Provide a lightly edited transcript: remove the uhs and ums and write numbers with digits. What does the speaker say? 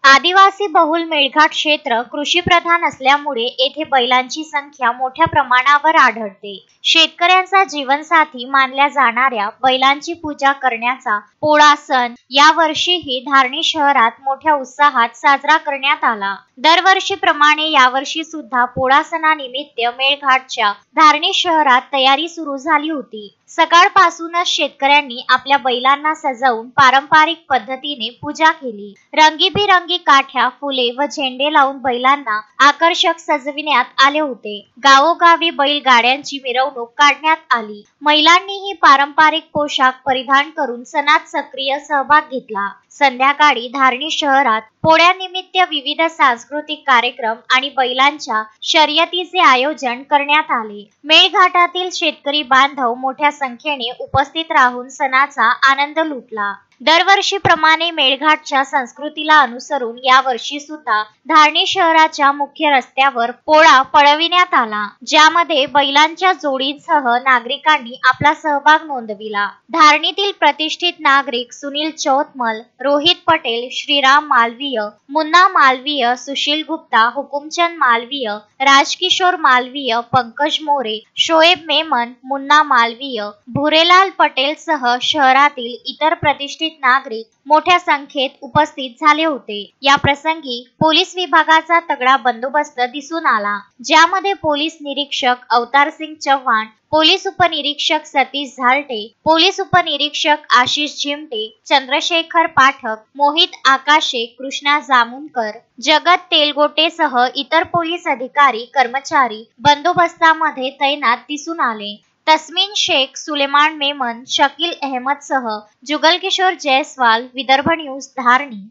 आदिवासी बहुल मेळघाट क्षेत्र कृषीप्रधान असल्यामुळे येथे बैलांची संख्या मोठ्या प्रमाणावर आढळते. शेतकऱ्यांचा जीवनसाथी मानल्या जाणाऱ्या बैलांची पूजा करण्याचा पोळा सण यावर्षीही धारणी शहरात मोठ्या उत्साहात साजरा करण्यात आला. दरवर्षीप्रमाणे यावर्षी सुद्धा पोळा सणानिमित्त मेळघाटच्या धारणी शहरात तयारी सुरू झाली होती. सकाळपासूनच शेतकऱ्यांनी आपल्या बैलांना सजवून पारंपरिक पद्धतीने पूजा केली. रंगीबिरंगी काठ्या, फुले व झेंडे लावून बैलांना आकर्षक सजविण्यात आले होते. गावोगावी बैलगाड्यांची मिरवणूक काढण्यात आली. महिलांनीही पारंपरिक पोशाख परिधान करून सणात सक्रिय सहभाग घेतला. संध्याकाळी धारणी शहरात पोळ्यानिमित्त विविध सांस्कृतिक कार्यक्रम आणि बैलांच्या शर्यतीचे आयोजन करण्यात आले. मेळघाटातील शेतकरी बांधव मोठ्या संख्येने उपस्थित राहून सणाचा आनंद लुटला. दरवर्षीप्रमाणे मेळघाटच्या संस्कृतीला अनुसरून यावर्षी सुद्धा धारणी शहराच्या मुख्य रस्त्यावर पोळा पळविण्यात आला, ज्यामध्ये बैलांच्या जोडींसह नागरिकांनी आपला सहभाग नोंदविला. धारणीतील प्रतिष्ठित नागरिक सुनील चौतमल, रोहित पटेल, श्रीराम मालवीय, मुन्ना मालवीय, सुशील गुप्ता, हुकुमचंद मालवीय, राजकिशोर मालवीय, पंकज मोरे, शोएब मेमन, मुन्ना मालवीय, भुरेलाल पटेल सह शहरातील इतर प्रतिष्ठित नागरिक मोठ्या संख्येत उपस्थित झाले होते. या प्रसंगी पोलीस विभागाचा तगडा बंदोबस्त दिसून आला, ज्यामध्ये पोलीस निरीक्षक अवतारसिंग चव्हाण, पोलीस उपनिरीक्षक सतीश झालटे, पोलीस उपनिरीक्षक आशिष झिमटे, चंद्रशेखर पाठक, मोहित आकाशे, कृष्णा जामुनकर, जगत तेलगोटे सह इतर पोलीस अधिकारी कर्मचारी बंदोबस्तामध्ये तैनात दिसून आले. तस्मीन शेख, सुलेमान मेमन, शकील अहमद सह जुगल किशोर जयस्वाल, विदर्भ न्यूज, धारणी.